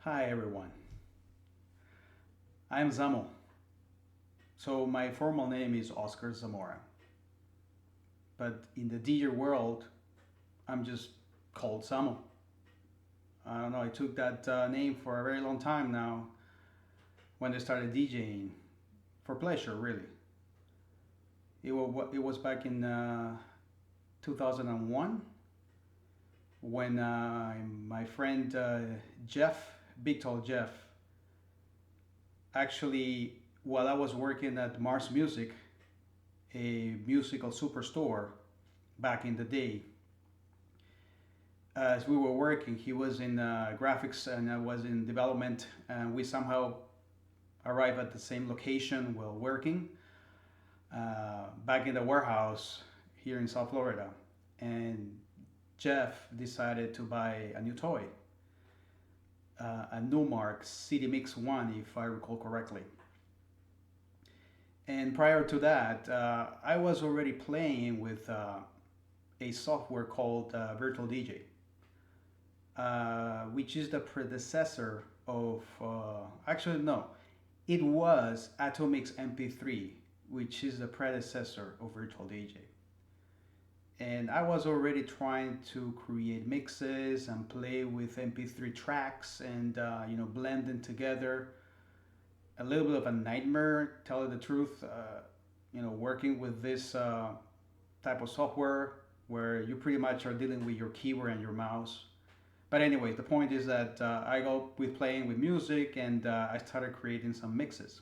Hi everyone, I'm Zamo. So my formal name is Oscar Zamora, but in the DJ world, I'm just called Zamo. I don't know, I took that name for a very long time now when I started DJing for pleasure, really. It was back in 2001 when my friend Jeff, Big Tall Jeff, actually, while I was working at Mars Music, a musical superstore back in the day, as we were working, he was in graphics and I was in development, and we somehow arrived at the same location while working back in the warehouse here in South Florida. And Jeff decided to buy a new toy, a Numark City Mix 1, if I recall correctly. And prior to that, I was already playing with a software called Virtual DJ, which is the predecessor of, actually, no, it was Atomix MP3, which is the predecessor of Virtual DJ. And I was already trying to create mixes and play with MP3 tracks and, blend them together. A little bit of a nightmare, tell you the truth, working with this type of software where you pretty much are dealing with your keyboard and your mouse. But anyway, the point is that I go with playing with music and I started creating some mixes.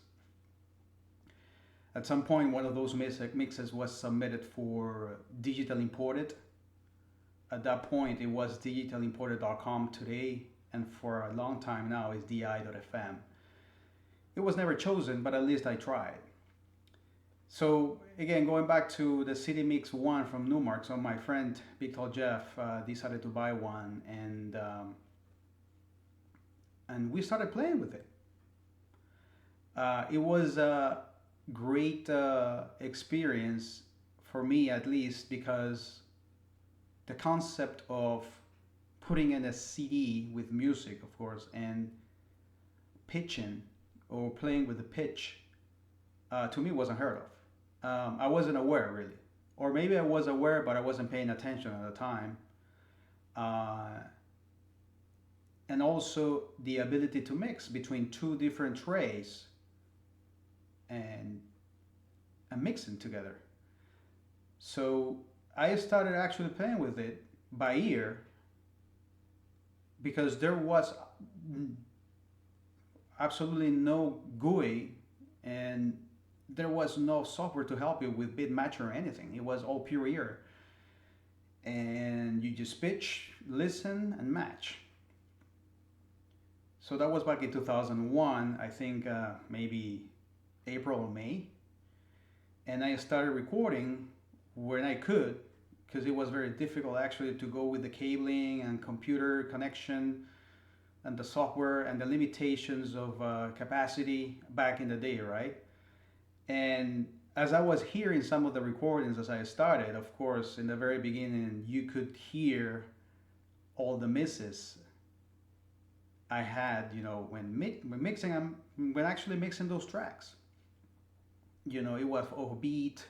At some point, one of those mixes was submitted for digital imported. At that point, it was digitalimported.com today, and for a long time now, it's di.fm. It was never chosen, but at least I tried. So again, going back to the City Mix One from Newmark, so my friend Big Tall Jeff decided to buy one, and we started playing with it. It was a great experience for me, at least, because the concept of putting in a CD with music, of course, and pitching or playing with the pitch, to me was unheard of. I wasn't aware really, or maybe I was aware, but I wasn't paying attention at the time. Uh, and also the ability to mix between two different trays and and mix them together. So I started actually playing with it by ear because there was absolutely no GUI and there was no software to help you with bit match or anything. It was all pure ear. And you just pitch, listen, and match. So that was back in 2001, I think maybe April or May. And I started recording when I could because it was very difficult actually to go with the cabling and computer connection and the software and the limitations of capacity back in the day, right? And as I was hearing some of the recordings as I started, of course, in the very beginning, you could hear all the misses I had, when mixing them, when actually mixing those tracks. It was off beat,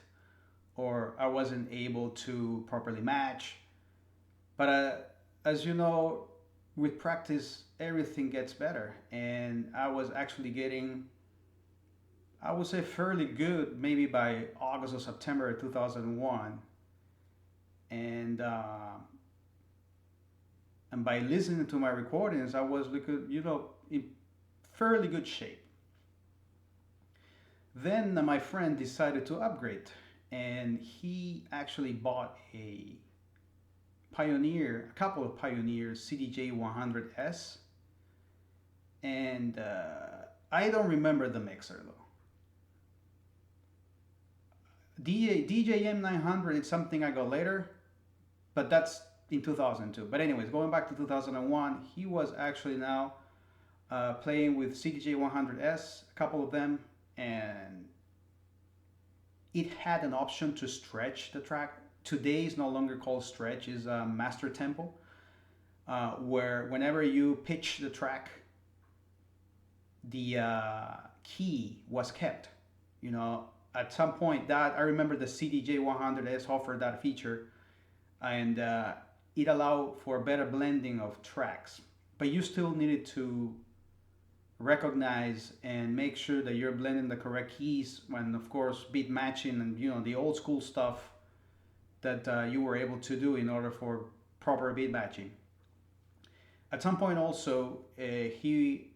or I wasn't able to properly match. But as you know, with practice, everything gets better. And I was actually getting, I would say, fairly good maybe by August or September 2001. And and by listening to my recordings, I was in fairly good shape. Then my friend decided to upgrade, and he actually bought a couple of Pioneer CDJ 100S, and I don't remember the mixer though. DJM 900 is something I got later, but that's in 2002. But anyways, going back to 2001, he was actually now playing with CDJ 100S, a couple of them, and it had an option to stretch the track. Today is no longer called stretch, is master tempo, where whenever you pitch the track, the key was kept. You know, at some point that I remember the CDJ100S offered that feature, and it allowed for better blending of tracks, but you still needed to recognize and make sure that you're blending the correct keys, and of course beat matching and the old school stuff that you were able to do in order for proper beat matching. At some point also, he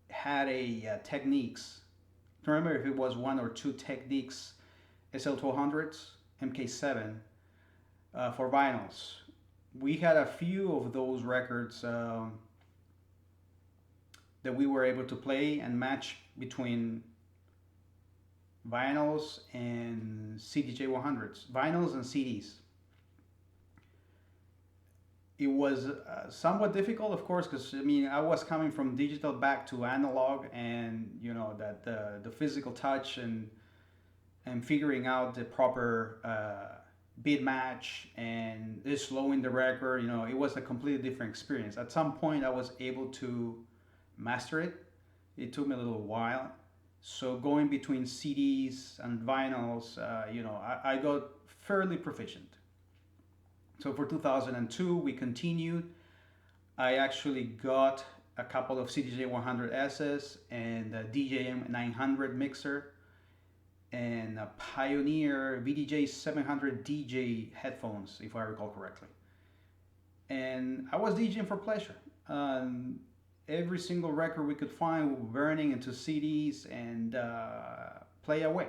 had a techniques. I don't remember if it was one or two techniques, SL1200s, MK7, for vinyls. We had a few of those records that we were able to play and match between vinyls and CDJ 100s, vinyls and CDs. It was somewhat difficult, of course, because I mean I was coming from digital back to analog, and that the physical touch and figuring out the proper beat match and slowing the record. It was a completely different experience. At some point, I was able to master it. It took me a little while. So going between CDs and vinyls, I got fairly proficient. So for 2002, we continued. I actually got a couple of CDJ 100Ss and a DJM 900 mixer and a Pioneer VDJ 700 DJ headphones, if I recall correctly. And I was DJing for pleasure. Every single record we could find, we were burning into CDs and play away.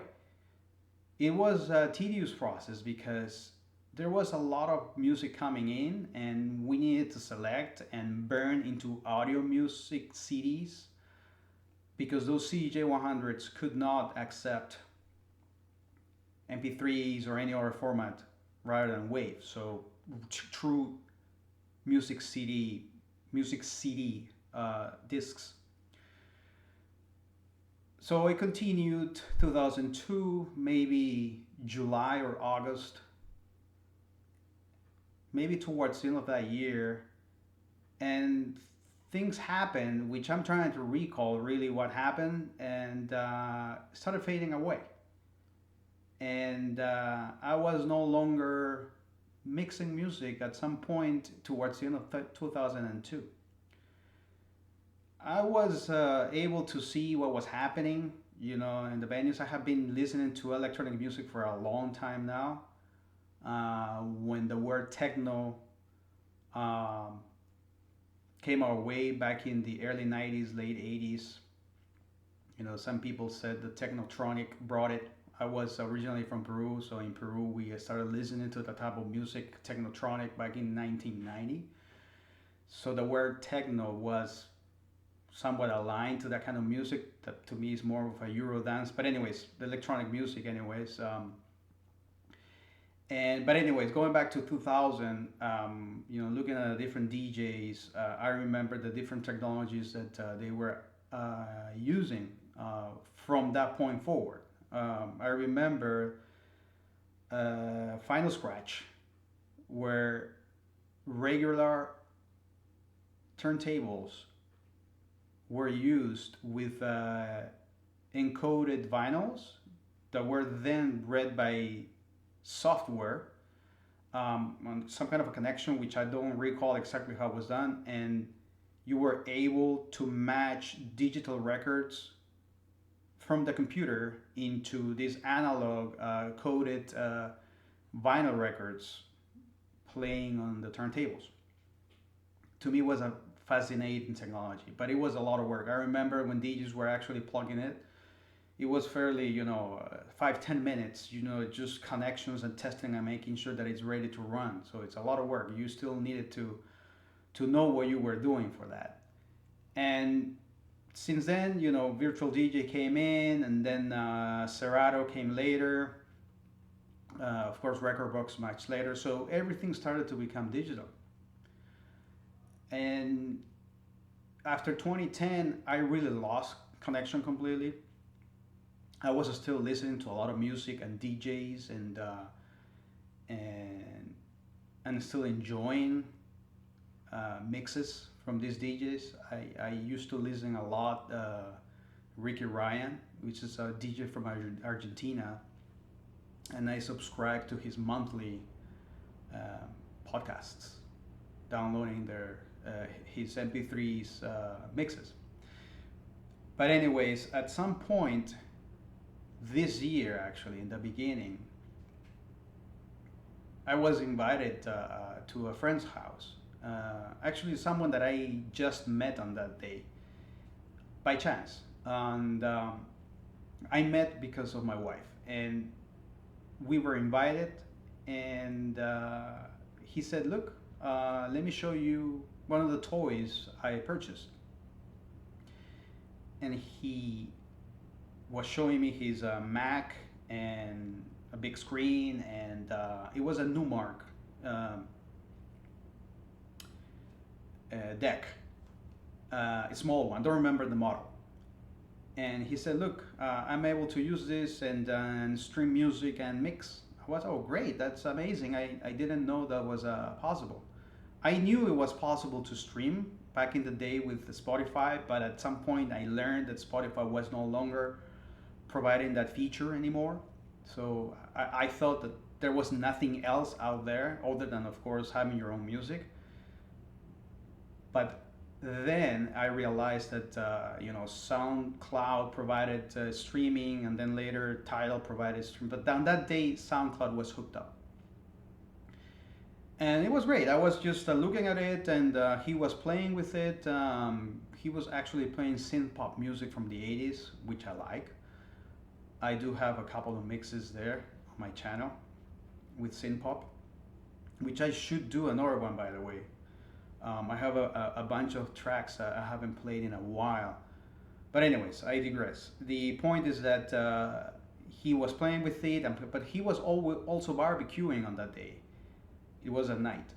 It was a tedious process because there was a lot of music coming in, and we needed to select and burn into audio music CDs because those CJ 100s could not accept MP3s or any other format rather than WAV. So true music CD discs. So it continued 2002, maybe July or August, maybe towards the end of that year, and things happened, which I'm trying to recall really what happened, and started fading away. And I was no longer mixing music at some point towards the end of 2002. I was able to see what was happening, in the venues. I have been listening to electronic music for a long time now. When the word techno came our way back in the early 90s, late 80s, some people said the technotronic brought it. I was originally from Peru, so in Peru we started listening to the type of music, technotronic, back in 1990. So the word techno was somewhat aligned to that kind of music that to me is more of a Euro dance. But anyways, the electronic music anyways. But anyways, going back to 2000, looking at the different DJs, I remember the different technologies that they were using from that point forward. I remember Final Scratch, where regular turntables were used with encoded vinyls that were then read by software on some kind of a connection, which I don't recall exactly how it was done, and you were able to match digital records from the computer into these analog coded vinyl records playing on the turntables. To me, it was a fascinating technology, but it was a lot of work. I remember when DJs were actually plugging it, it was fairly, 5-10 minutes, just connections and testing and making sure that it's ready to run. So it's a lot of work. You still needed to know what you were doing for that. And since then, Virtual DJ came in, and then Serato came later. Of course, Recordbox much later. So everything started to become digital. And after 2010, I really lost connection completely. I was still listening to a lot of music and DJs, and still enjoying mixes from these DJs. I used to listen a lot Ricky Ryan, which is a DJ from Argentina, and I subscribe to his monthly uh, podcasts, downloading his MP3s mixes. But anyways, at some point this year, actually in the beginning, I was invited to a friend's house. Actually, someone that I just met on that day by chance, and I met because of my wife, and we were invited, and he said, "Look, let me show you one of the toys I purchased." And he was showing me his Mac and a big screen, and it was a Newmark um, deck, a small one. Don't remember the model. And he said, "Look, I'm able to use this and stream music and mix." I was, "Oh, great! That's amazing. I didn't know that was possible." I knew it was possible to stream back in the day with Spotify, but at some point I learned that Spotify was no longer providing that feature anymore. So I thought that there was nothing else out there other than, of course, having your own music. But then I realized that SoundCloud provided streaming, and then later Tidal provided stream. But on that day, SoundCloud was hooked up, and it was great. I was just looking at it, and he was playing with it. He was actually playing synth pop music from the '80s, which I like. I do have a couple of mixes there on my channel with synth pop, which I should do another one, by the way. I have a bunch of tracks I haven't played in a while. But anyways, I digress. The point is that he was playing with it, but he was also barbecuing on that day. It was at night.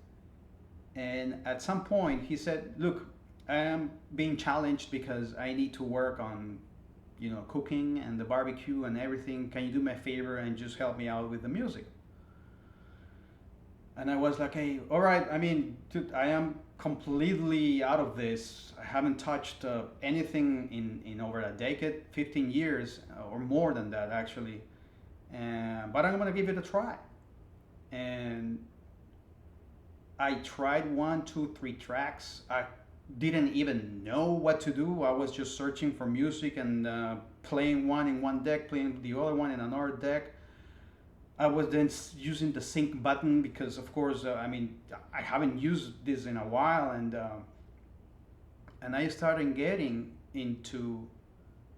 And at some point he said, "Look, I am being challenged because I need to work on, cooking and the barbecue and everything. Can you do me a favor and just help me out with the music?" And I was like, "Hey, all right. I mean, dude, I am completely out of this. I haven't touched anything in over a decade, 15 years or more than that, actually. But I'm gonna give it a try." And I tried one, two, three tracks. I didn't even know what to do. I was just searching for music and playing one in one deck, playing the other one in another deck. I was then using the sync button because, of course, I haven't used this in a while, and I started getting into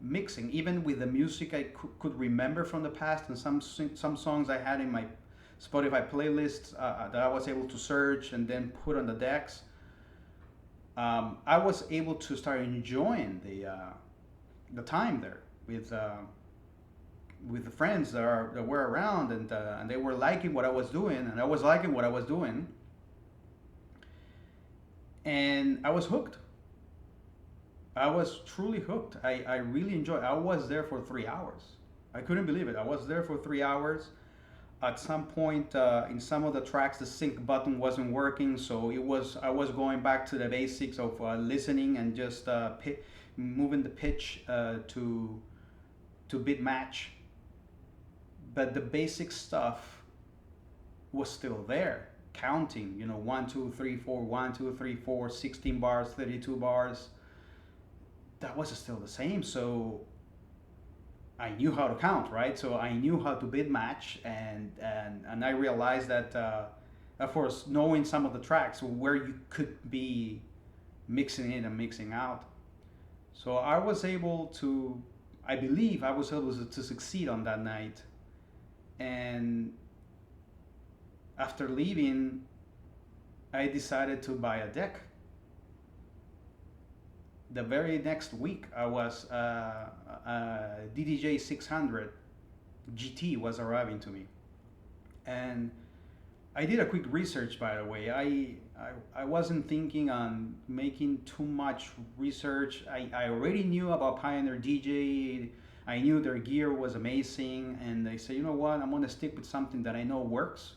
mixing, even with the music I could remember from the past, and some songs I had in my Spotify playlists that I was able to search and then put on the decks. I was able to start enjoying the time there with the friends that were around, and they were liking what I was doing, and I was liking what I was doing, and I was hooked. I was truly hooked. I really enjoyed. I was there for 3 hours. I couldn't believe it. I was there for 3 hours. At some point, in some of the tracks, the sync button wasn't working, so I was going back to the basics of listening and just moving the pitch to bit match. But the basic stuff was still there, counting. 1, 2, 3, 4, 1, 2, 3, 4, 16 bars, 32 bars. That was still the same. So I knew how to count, right? So I knew how to bit match, and I realized that, of course, knowing some of the tracks where you could be mixing in and mixing out. So I believe I was able to succeed on that night. And after leaving, I decided to buy a deck. The very next week, I was DDJ 600 GT was arriving to me, and I did a quick research. By the way, I wasn't thinking on making too much research. I already knew about Pioneer DJ. I knew their gear was amazing, and I said, "You know what? I'm gonna stick with something that I know works."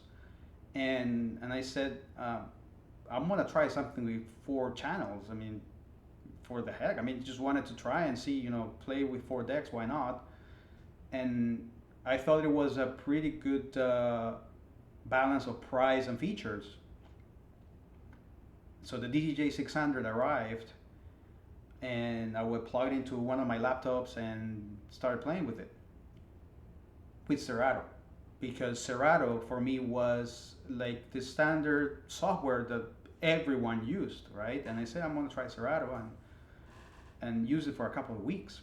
And I said, "I'm gonna try something with 4 channels. I mean, for the heck. I mean, just wanted to try and see, play with 4 decks. Why not? And I thought it was a pretty good balance of price and features. So the DJJ 600 arrived, and I would plug it into one of my laptops and started playing with it with Serato, because Serato for me was like the standard software that everyone used, right? And I said I'm gonna try Serato and use it for a couple of weeks.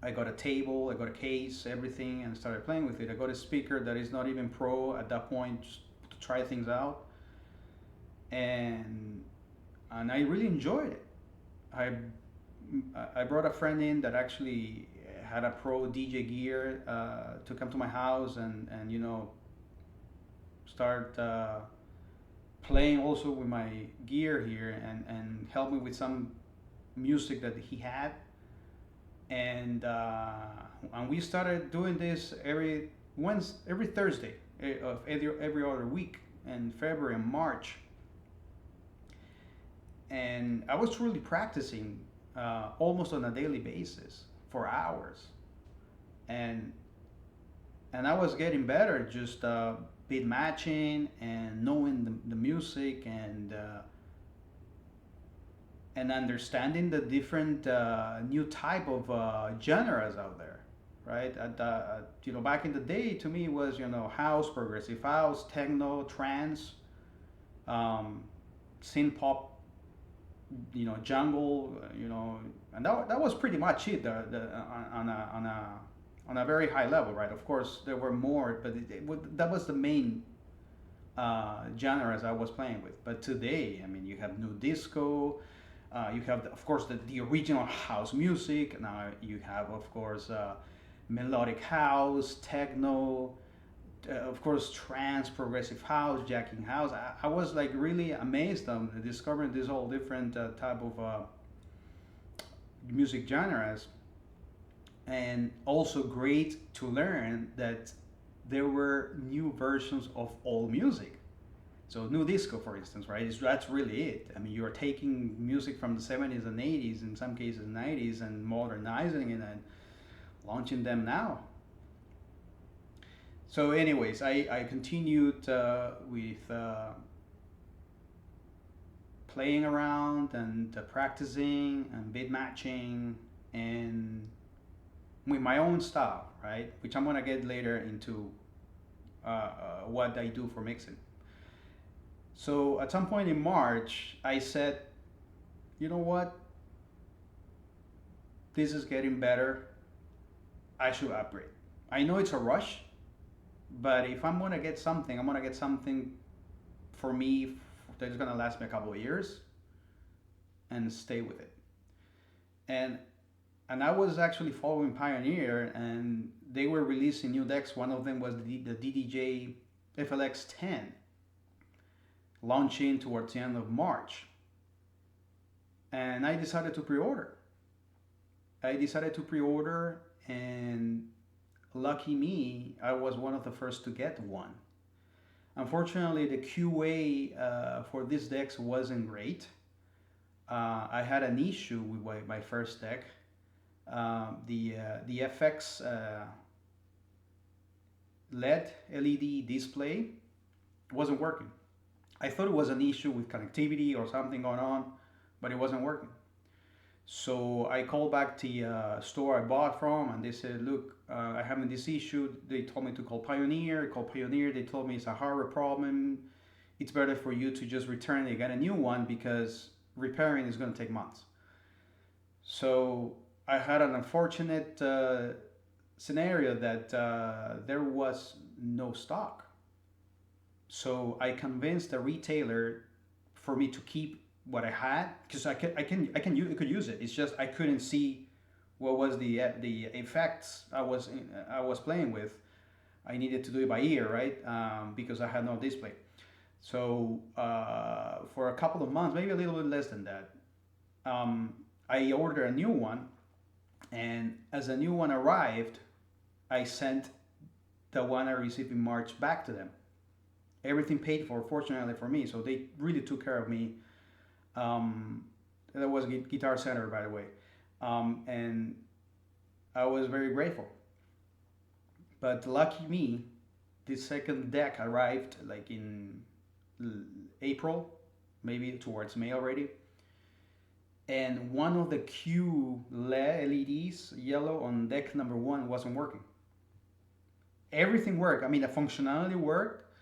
I got a table, I got a case, everything, and started playing with it. I got a speaker that is not even pro at that point, just to try things out, and I really enjoyed it. I I brought a friend in that actually had a pro DJ gear to come to my house and start playing also with my gear here and help me with some music that he had, and we started doing this every Thursday of every other week in February and March, and I was truly practicing almost on a daily basis for hours, and and I was getting better just beat matching and knowing the music and understanding the different new type of genres out there, right? Back in the day, to me it was house, progressive house, techno, trance, synth pop, jungle, and that was pretty much it. On a very high level, right? Of course, there were more, but that was the main genres I was playing with. But today, I mean, you have new disco, you have, of course, the original house music. Now you have, of course, melodic house, techno, of course, trance, progressive house, jacking house. I was like really amazed on discovering this whole different type of music genres, and also great to learn that there were new versions of old music. So new disco, for instance, right? That's really it. I mean, you are taking music from the 70s and 80s, in some cases 90s, and modernizing it and launching them now. So, anyways, I continued with playing around and practicing and beat matching and with my own style, right? Which I'm gonna get later into what I do for mixing. So at some point in March, I said, you know what? This is getting better. I should upgrade. I know it's a rush, but if I'm gonna get something, I'm gonna get something for me that is gonna last me a couple of years and stay with it. And and I was actually following Pioneer, and they were releasing new decks. One of them was the DDJ FLX 10, launching towards the end of March. And I decided to pre-order. And lucky me, I was one of the first to get one. Unfortunately, the QA for this deck wasn't great. I had an issue with my first deck. The FX LED display wasn't working. I thought it was an issue with connectivity or something going on, but it wasn't working. So I called back the store I bought from, and they said, "Look, I'm having this issue." They told me to call Pioneer. I called Pioneer. They told me it's a hardware problem. It's better for you to just return it and get a new one because repairing is going to take months. So I had an unfortunate scenario that there was no stock. So I convinced the retailer for me to keep what I had because I could use it. It's just I couldn't see what was the effects I was playing with. I needed to do it by ear, right? Because I had no display. So for a couple of months, maybe a little bit less than that, I ordered a new one. And as a new one arrived, I sent the one I received in March back to them. Everything paid for, fortunately for me. So they really took care of me. That was Guitar Center, by the way, and I was very grateful. But lucky me, the second deck arrived like in April, maybe towards May already, and one of the Q LEDs, yellow on deck number one, wasn't working. Everything worked. I mean, the functionality worked,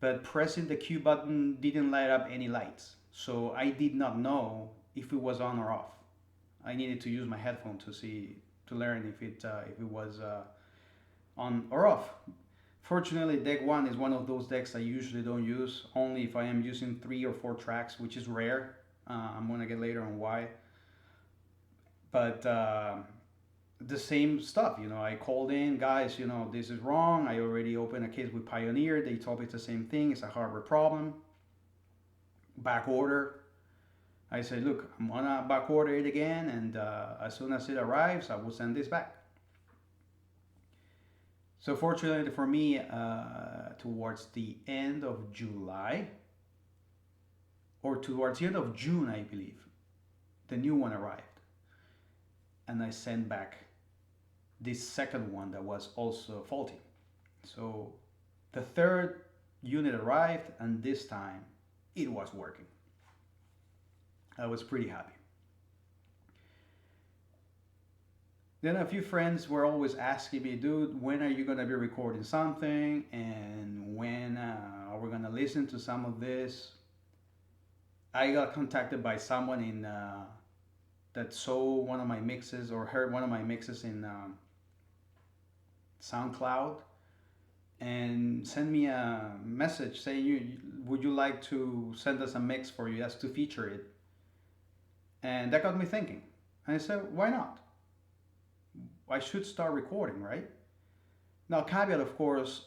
but pressing the Q button didn't light up any lights. So I did not know if it was on or off. I needed to use my headphone to see to learn if it was on or off. Fortunately, deck one is one of those decks I usually don't use, only if I am using 3 or 4 tracks, which is rare. I'm gonna get later on why. But the same stuff, I called in, guys, this is wrong. I already opened a case with Pioneer. They told me it's the same thing. It's a hardware problem. Back order. I said, look, I'm gonna back order it again, and as soon as it arrives, I will send this back. So fortunately for me, towards the end of July, or towards the end of June, I believe, the new one arrived. And I sent back this second one that was also faulty. So the third unit arrived, and this time it was working. I was pretty happy. Then a few friends were always asking me, dude, when are you going to be recording something? And when are we going to listen to some of this? I got contacted by someone that saw one of my mixes or heard one of my mixes in SoundCloud and sent me a message saying, would you like to send us a mix for you as to feature it? And that got me thinking. And I said, why not? I should start recording, right? Now, caveat, of course,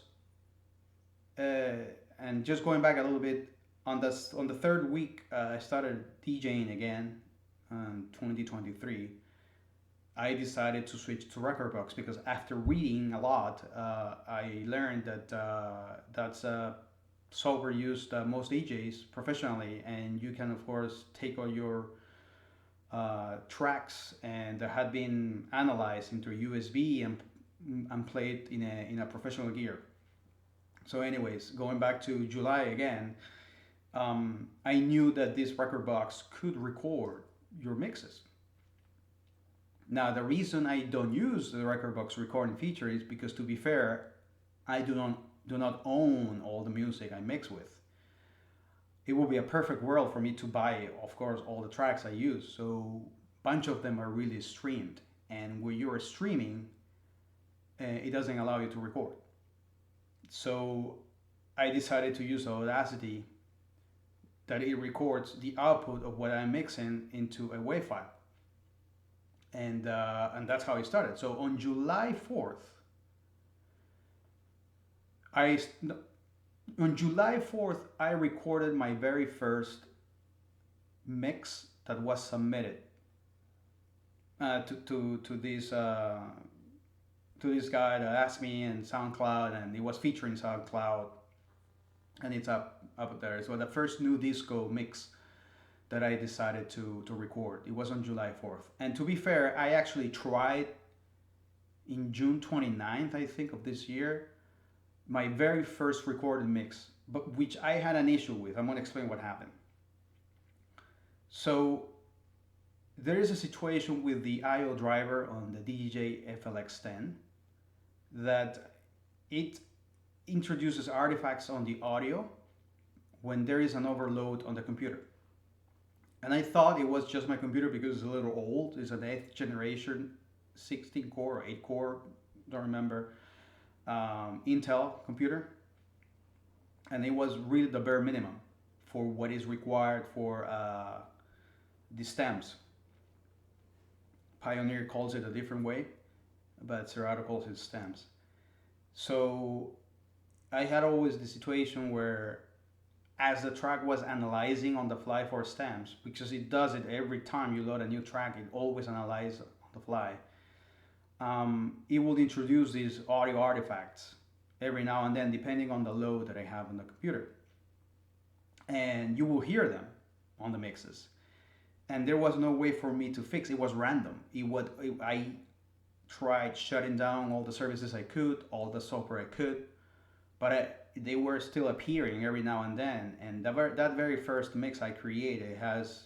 and just going back a little bit, on the third week, I started DJing again in 2023. I decided to switch to Rekordbox because after reading a lot, I learned that that's software used most DJs professionally, and you can, of course, take all your tracks and that had been analyzed into USB and played in a professional gear. So, anyways, going back to July again, I knew that this Rekordbox could record your mixes. Now, the reason I don't use the Rekordbox recording feature is because, to be fair, I do not own all the music I mix with. It will be a perfect world for me to buy, of course, all the tracks I use. So a bunch of them are really streamed. And when you're streaming, it doesn't allow you to record. So I decided to use Audacity that it records the output of what I'm mixing into a WAV file. And that's how it started. So on July 4th, I recorded my very first mix that was submitted to this guy that asked me in SoundCloud, and it was featuring SoundCloud, and it's up there. So the first new disco mix that I decided to record, it was on July 4th. And to be fair, I actually tried in June 29th, I think, of this year, my very first recorded mix, but which I had an issue with. I'm going to explain what happened. So there is a situation with the IO driver on the DJ FLX10 that it introduces artifacts on the audio when there is an overload on the computer. And I thought it was just my computer because it's a little old. It's an 8th generation 16 core or 8 core, don't remember, Intel computer. And it was really the bare minimum for what is required for the stems. Pioneer calls it a different way, but Serato calls it stems. So I had always the situation where, as the track was analyzing on the fly for stems, because it does it every time you load a new track, it always analyzes on the fly. It will introduce these audio artifacts every now and then, depending on the load that I have on the computer. And you will hear them on the mixes. and there was no way for me to fix. It was random. I tried shutting down all the services I could, all the software I could, but they were still appearing every now and then. And that very first mix I created has,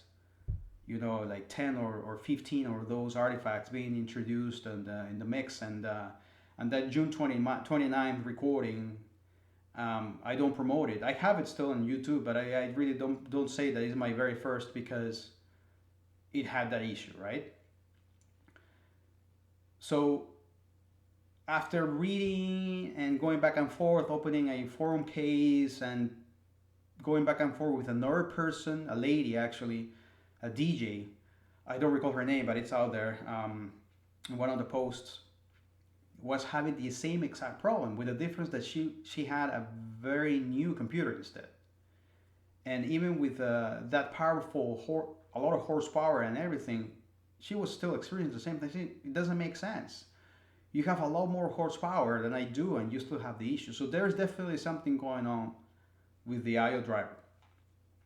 like 10 or 15 of those artifacts being introduced in the mix. And that June 29th recording, I don't promote it. I have it still on YouTube, but I really don't say that it's my very first, because it had that issue, right? So after reading and going back and forth, opening a forum case and going back and forth with another person, a lady actually, a DJ. I don't recall her name, but it's out there. In one of the posts, was having the same exact problem, with the difference that she had a very new computer instead. And even with that powerful, a lot of horsepower and everything, she was still experiencing the same thing. It doesn't make sense. You have a lot more horsepower than I do, and you still have the issue. So there's definitely something going on with the IO driver.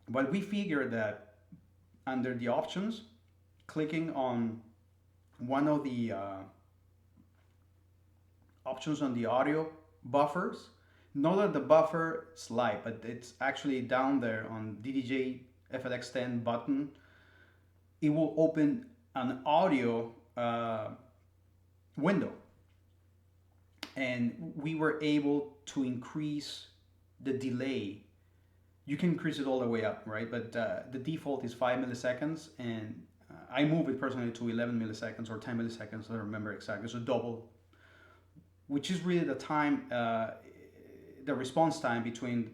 But we figured that under the options, clicking on one of the options on the audio buffers, not that the buffer slide, but it's actually down there on DDJ FLX10 button. It will open an audio window, and we were able to increase the delay. You can increase it all the way up, right? But the default is 5 milliseconds, and I move it personally to 11 milliseconds or 10 milliseconds. I don't remember exactly. So double, which is really the time, the response time between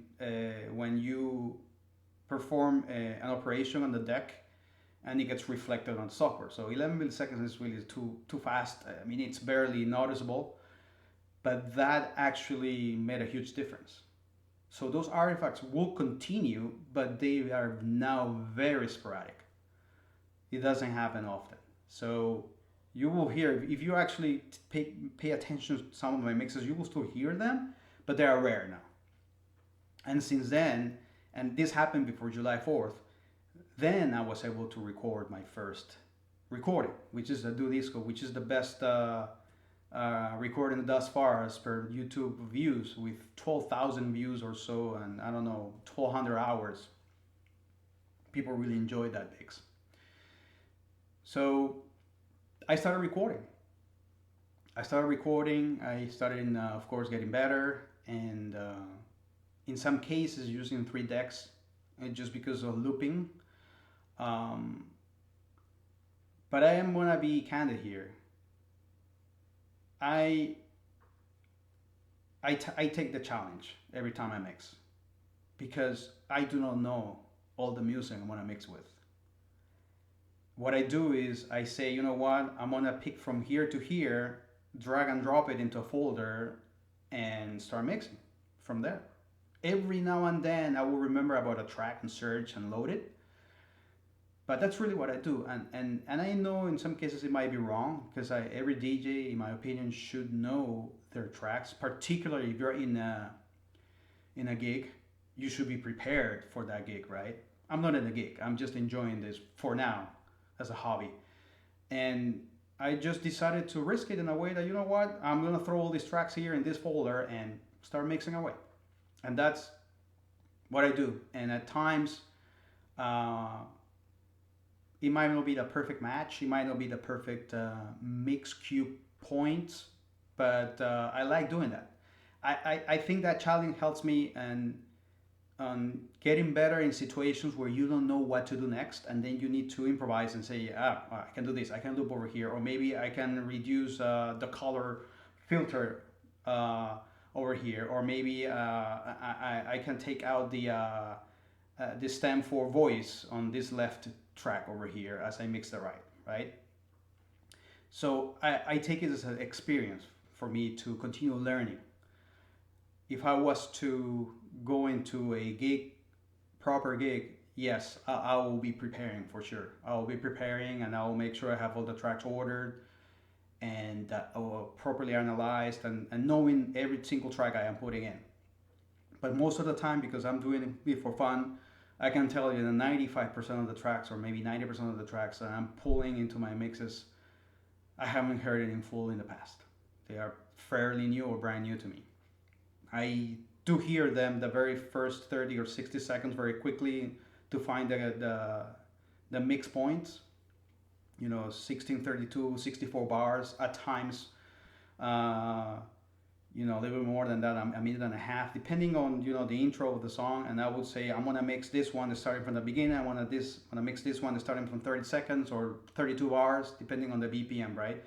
when you perform an operation on the deck and it gets reflected on the software. So 11 milliseconds is really too fast. I mean, it's barely noticeable, but that actually made a huge difference. So those artifacts will continue, but they are now very sporadic. It doesn't happen often. So you will hear, if you actually pay attention to some of my mixes, you will still hear them, but they are rare now. And since then, and this happened before July 4th, then I was able to record my first recording, which is a Do Disco, which is the best recording thus far as per YouTube views, with 12,000 views or so, and I don't know, 1,200 hours. People really enjoyed that mix. So I started recording. I started, of course, getting better, and in some cases using 3 decks, just because of looping. But I am gonna be candid here. I take the challenge every time I mix, because I do not know all the music I want to mix with. What I do is I say, you know what, I'm gonna pick from here to here, drag and drop it into a folder, and start mixing from there. Every now and then I will remember about a track and search and load it. But that's really what I do. And I know in some cases it might be wrong, because every DJ, in my opinion, should know their tracks, particularly if you're in a gig. You should be prepared for that gig, right? I'm not in a gig. I'm just enjoying this for now as a hobby. And I just decided to risk it in a way that, you know what, I'm going to throw all these tracks here in this folder and start mixing away. And that's what I do. And at times, it might not be the perfect match. It might not be the perfect mix cue points, but I like doing that. I think that challenge helps me and getting better in situations where you don't know what to do next, and then you need to improvise and say, I can do this, I can loop over here, or maybe I can reduce the color filter over here, or maybe I can take out the stem for voice on this left track over here as I mix the right? So I take it as an experience for me to continue learning. If I was to go into a proper gig, yes, I will be preparing for sure. I will be preparing, and I will make sure I have all the tracks ordered and properly analyzed, and knowing every single track I am putting in. But most of the time, because I'm doing it for fun, I can tell you that 95% of the tracks, or maybe 90% of the tracks that I'm pulling into my mixes, I haven't heard it in full in the past. They are fairly new or brand new to me. I do hear them the very first 30 or 60 seconds very quickly to find the mix points. 16, 32, 64 bars at times. Uh, a little bit more than that, a minute and a half, depending on the intro of the song. And I would say I'm gonna mix this one starting from the beginning. I wanna mix this one starting from 30 seconds or 32 bars, depending on the BPM, right?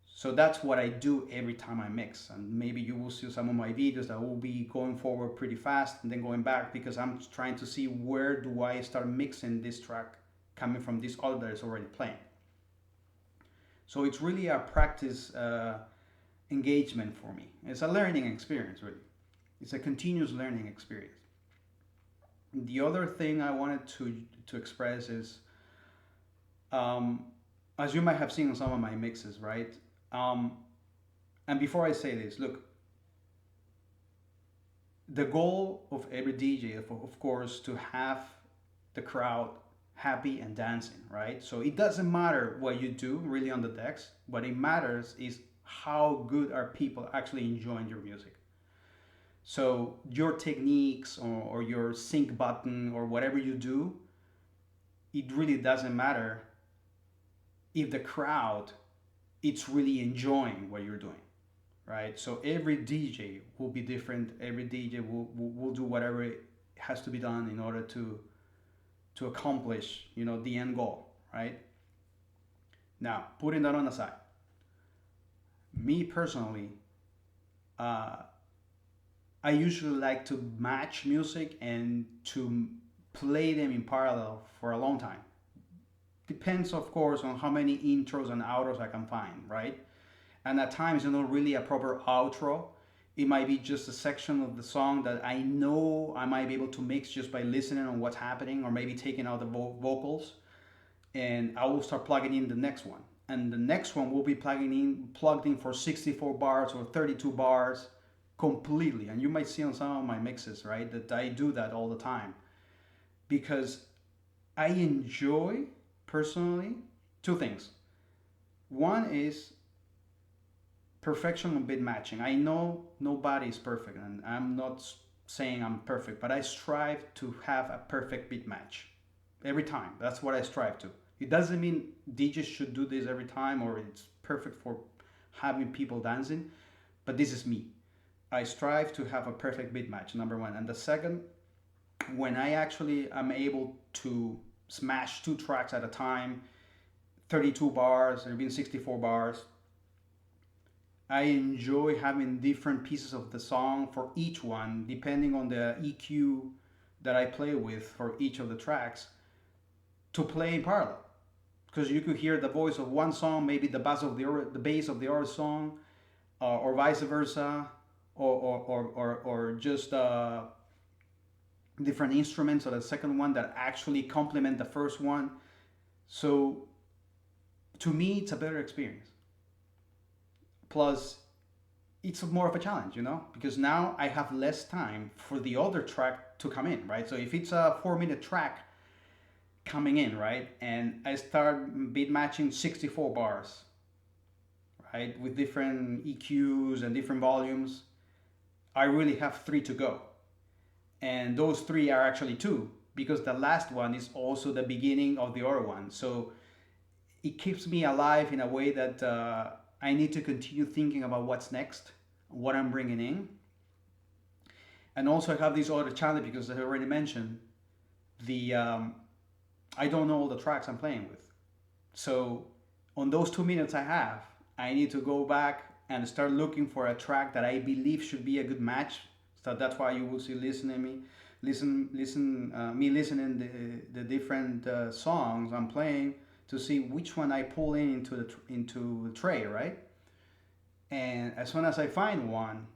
So that's what I do every time I mix. And maybe you will see some of my videos that will be going forward pretty fast and then going back, because I'm trying to see where do I start mixing this track coming from this other that is already playing. So it's really a practice engagement for me. It's a learning experience, really. It's a continuous learning experience. The other thing I wanted to express is, as you might have seen in some of my mixes, right? And before I say this, look, the goal of every DJ, of course, to have the crowd happy and dancing, right? So it doesn't matter what you do really on the decks. What it matters is how good are people actually enjoying your music. So your techniques or your sync button or whatever you do, it really doesn't matter if the crowd it's really enjoying what you're doing, right? So every DJ will be different. Every DJ will do whatever it has to be done in order to accomplish, the end goal, right? Now, putting that on the side, me personally, I usually like to match music and to play them in parallel for a long time. Depends, of course, on how many intros and outros I can find, right? And at times, really a proper outro. It might be just a section of the song that I know I might be able to mix just by listening on what's happening, or maybe taking out the vocals, and I will start plugging in the next one. And the next one will be plugged in for 64 bars or 32 bars completely. And you might see on some of my mixes, right, that I do that all the time, because I enjoy personally two things. One is perfection of bit matching. I know nobody is perfect, and I'm not saying I'm perfect, but I strive to have a perfect beat match every time. That's what I strive to. It doesn't mean DJs should do this every time or it's perfect for having people dancing, but this is me. I strive to have a perfect beat match, number one. And the second, when I actually am able to smash two tracks at a time, 32 bars, there have been 64 bars, I enjoy having different pieces of the song for each one, depending on the EQ that I play with for each of the tracks, to play in parallel. Because you could hear the voice of one song, maybe the bass of the bass of the other song, or vice versa, or just different instruments of the second one that actually complement the first one. So to me, it's a better experience. Plus, it's more of a challenge, because now I have less time for the other track to come in, right? So if it's a 4-minute track coming in, right, and I start beat matching 64 bars, right, with different EQs and different volumes, I really have 3 to go. And those 3 are actually 2, because the last one is also the beginning of the other one. So it keeps me alive in a way that I need to continue thinking about what's next, what I'm bringing in. And also I have this other challenge, because as I already mentioned, I don't know all the tracks I'm playing with. So on those 2 minutes I have, I need to go back and start looking for a track that I believe should be a good match. So that's why you will see me listening the different songs I'm playing to see which one I pull into the tray, right? And as soon as I find one,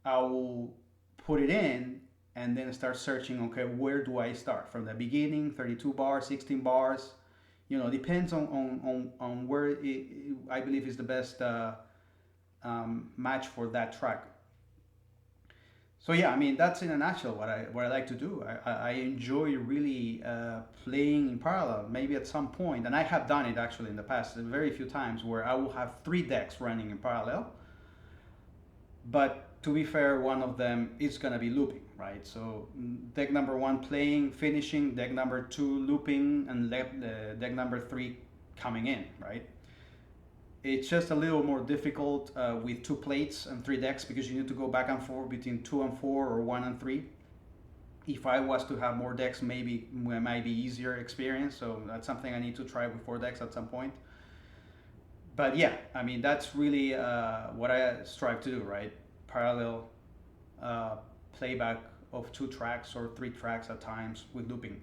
I will put it in and then start searching. Okay, where do I start? From the beginning, 32 bars, 16 bars. Depends on where I believe is the best match for that track. So yeah, I mean that's in a nutshell what I like to do. I enjoy really playing in parallel. Maybe at some point, and I have done it actually in the past, very few times, where I will have three decks running in parallel. But to be fair, one of them is gonna be looping, right? So deck number one playing, finishing, deck number two looping, and deck number three coming in, right? It's just a little more difficult with two plates and three decks because you need to go back and forth between two and four or one and three. If I was to have more decks, maybe it might be easier experience. So that's something I need to try with four decks at some point. But yeah, I mean that's really what I strive to do, right? Parallel uh, playback of two tracks or three tracks at times with looping.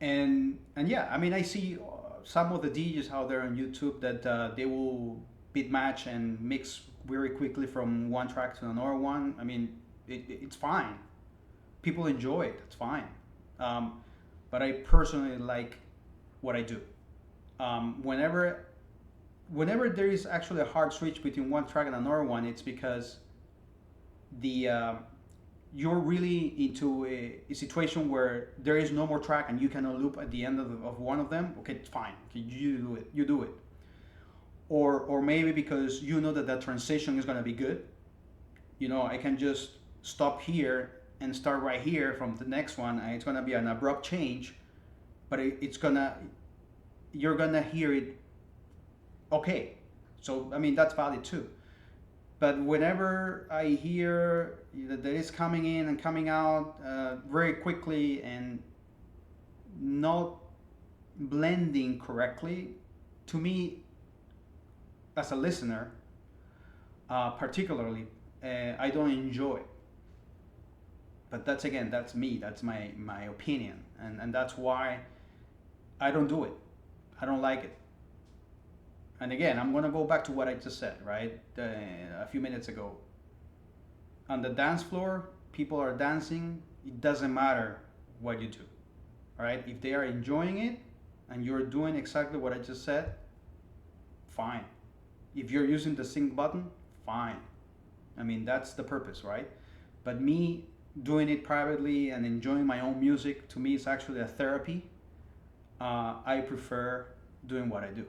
And yeah, I mean I see some of the DJs out there on YouTube that they will beat match and mix very quickly from one track to another one. I mean it's fine. People enjoy it. It's fine. Um, but I personally like what I do. Whenever there is actually a hard switch between one track and another one, it's because the you're really into a situation where there is no more track and you cannot loop at the end of one of them. Okay, it's fine. Okay, you do it. You do it. Or maybe because you know that transition is gonna be good. You know, I can just stop here and start right here from the next one, and it's gonna be an abrupt change, but it's gonna you're gonna hear it okay. So I mean that's valid too. But whenever I hear that it's coming in and coming out very quickly and not blending correctly, to me as a listener, particularly, I don't enjoy it. But that's again, that's me, that's my opinion, and that's why I don't do it. I don't like it. And again, I'm gonna go back to what I just said, right? A few minutes ago. On the dance floor, people are dancing. It doesn't matter what you do, all right? If they are enjoying it and you're doing exactly what I just said, fine. If you're using the sync button, fine. I mean, that's the purpose, right? But me doing it privately and enjoying my own music, to me, it's actually a therapy. I prefer doing what I do.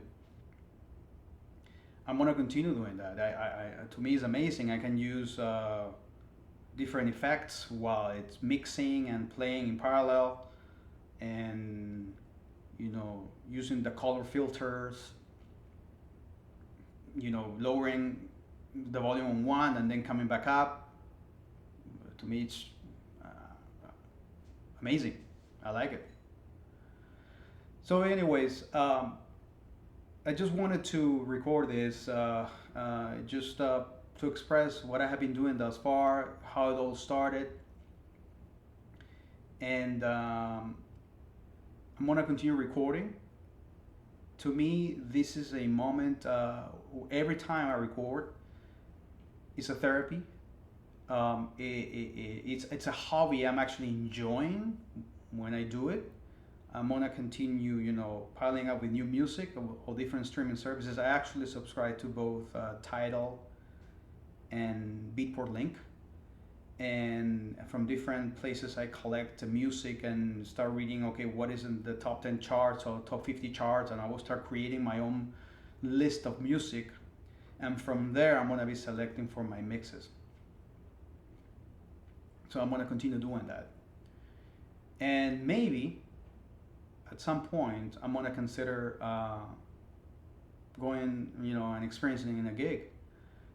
I'm gonna continue doing that. To me, it's amazing. I can use different effects while it's mixing and playing in parallel, and using the color filters. Lowering the volume on one and then coming back up. To me, it's uh, amazing. I like it. So, anyways, I just wanted to record this just to express what I have been doing thus far, how it all started, and I'm gonna continue recording. To me, this is a moment. Every time I record, it's a therapy. It's a hobby I'm actually enjoying when I do it. I'm gonna continue, piling up with new music of different streaming services. I actually subscribe to both Tidal and Beatport Link, and from different places I collect the music and start reading. Okay, what is in the top 10 charts or top 50 charts, and I will start creating my own list of music, and from there I'm gonna be selecting for my mixes. So I'm gonna continue doing that, and maybe at some point I'm gonna consider going, and experiencing in a gig.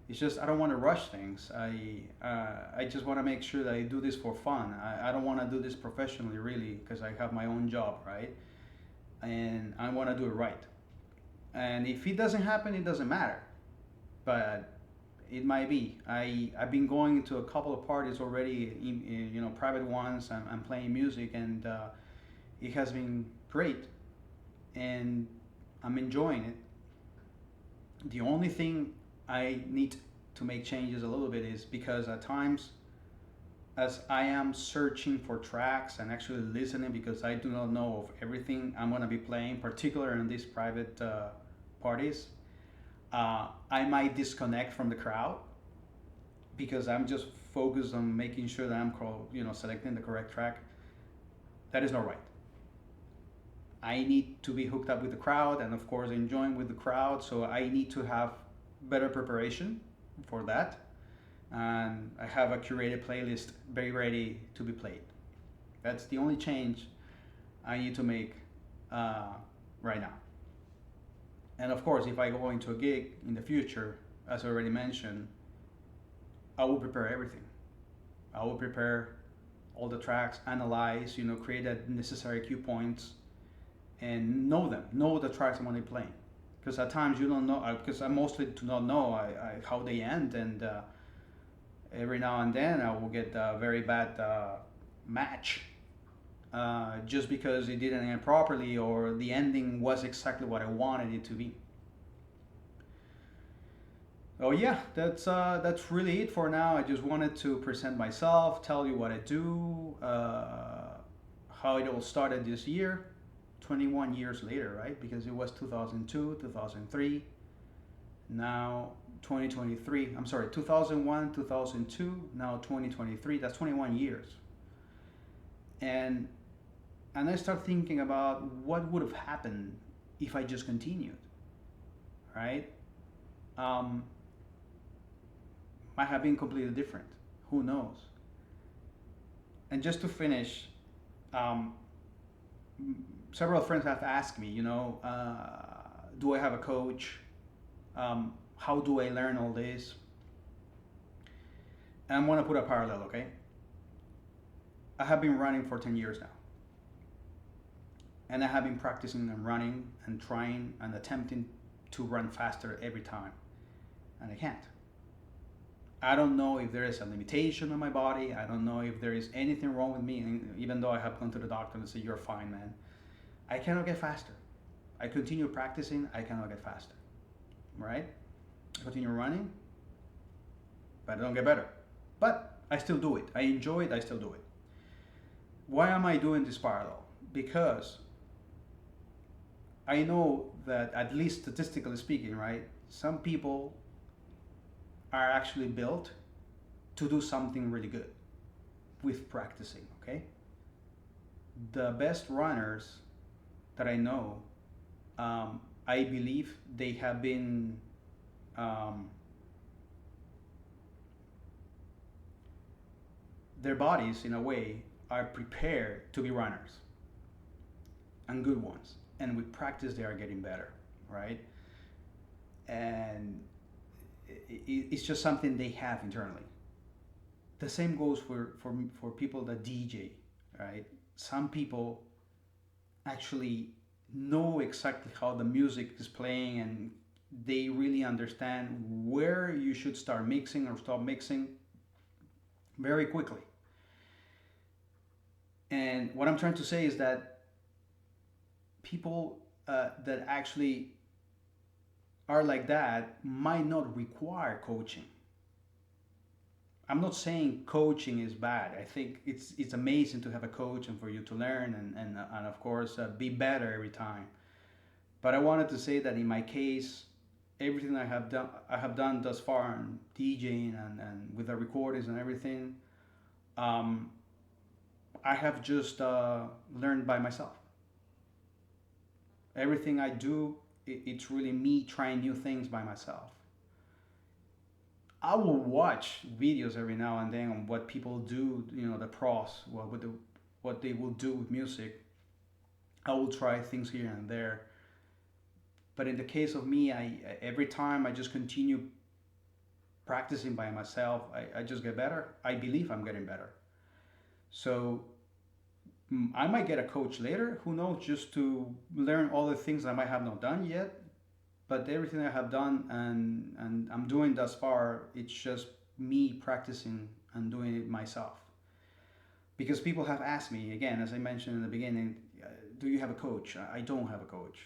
It's just I don't want to rush things. I just want to make sure that I do this for fun. I don't want to do this professionally, really, because I have my own job, right? And I want to do it right. And if it doesn't happen, it doesn't matter. But it might be. I've been going to a couple of parties already, private ones. I'm playing music, and it has been great, and I'm enjoying it. The only thing I need to make changes a little bit is because at times, as I am searching for tracks and actually listening, because I do not know of everything I'm going to be playing, particularly in these private parties, I might disconnect from the crowd because I'm just focused on making sure that I'm selecting the correct track. That is not right. I need to be hooked up with the crowd and of course enjoying with the crowd. So I need to have better preparation for that. And I have a curated playlist very ready to be played. That's the only change I need to make uh, right now. And of course, if I go into a gig in the future, as I already mentioned, I will prepare everything. I will prepare all the tracks, analyze, create the necessary cue points, and know the tracks I'm going to be playing. Because at times you don't know, because I mostly do not know how they end, and every now and then I will get a very bad match just because it didn't end properly or the ending was exactly what I wanted it to be. Oh yeah, that's really it for now. I just wanted to present myself, tell you what I do, how it all started this year, 21 years later, right? Because it was 2002, 2003, now 2023. I'm sorry, 2001, 2002, now 2023. That's 21 years. And and I start thinking about what would have happened if I just continued, right? Um, might have been completely different. Who knows? And just to finish, um, several friends have asked me, do I have a coach? How do I learn all this? And I'm gonna put a parallel, okay? I have been running for 10 years now, and I have been practicing and running and trying and attempting to run faster every time, and I can't. I don't know if there is a limitation on my body. I don't know if there is anything wrong with me, and even though I have gone to the doctor and say, you're fine, man. I cannot get faster. I continue practicing, I cannot get faster, right? I continue running, but I don't get better. But I still do it. I enjoy it, I still do it. Why am I doing this parallel? Because I know that, at least statistically speaking, right, some people are actually built to do something really good with practicing, okay? The best runners that I know, I believe they have been um, their bodies, in a way, are prepared to be runners and good ones. And with practice, they are getting better, right? And it's just something they have internally. The same goes for people that DJ, right? Some people actually know exactly how the music is playing and they really understand where you should start mixing or stop mixing very quickly. And what I'm trying to say is that people that actually are like that might not require coaching. I'm not saying coaching is bad. I think it's amazing to have a coach and for you to learn and of course be better every time. But I wanted to say that in my case, everything I have done thus far in DJing and with the recordings and everything, um, I have just learned by myself. Everything I do, it's really me trying new things by myself. I will watch videos every now and then on what people do, the pros, what they will do with music. I will try things here and there. But in the case of me, every time I just continue practicing by myself, I just get better. I believe I'm getting better. So I might get a coach later, who knows, just to learn all the things I might have not done yet. But everything I have done and I'm doing thus far, it's just me practicing and doing it myself. Because people have asked me, again, as I mentioned in the beginning, do you have a coach? I don't have a coach.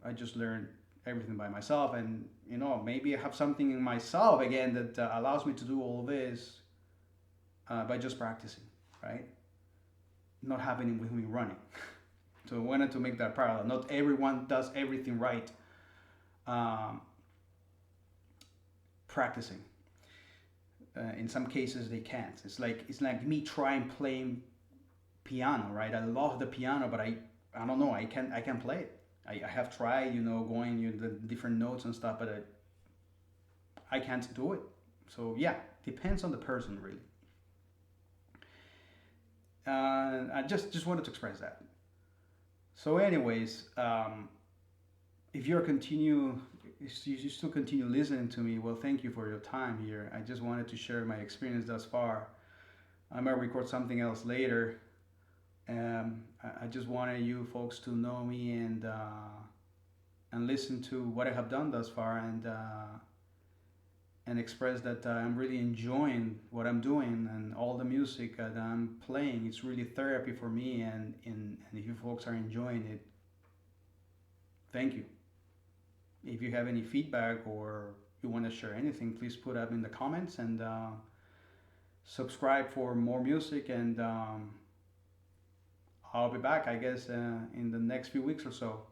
I just learned everything by myself, and maybe I have something in myself again that allows me to do all this by just practicing, right? Not happening with me running. So I wanted to make that parallel. Not everyone does everything right. Um, Practicing. in some cases they can't. It's like me trying playing piano, right? I love the piano, but I don't know. I can't play it. I have tried, going the different notes and stuff, but I can't do it. So yeah, depends on the person really. I just wanted to express that. So, anyways, if you're continue, if you still continue listening to me, well, thank you for your time here. I just wanted to share my experience thus far. I might record something else later. I just wanted you folks to know me and listen to what I have done thus far and express that I'm really enjoying what I'm doing and all the music that I'm playing. It's really therapy for me, and if you folks are enjoying it, thank you. If you have any feedback or you want to share anything, please put up in the comments and subscribe for more music. And I'll be back, I guess, in the next few weeks or so.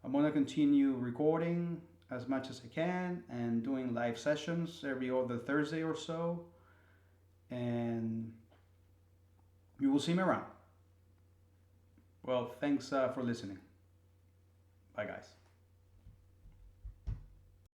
I'm gonna continue recording as much as I can and doing live sessions every other Thursday or so. And you will see me around. Well, thanks for listening. Bye, guys.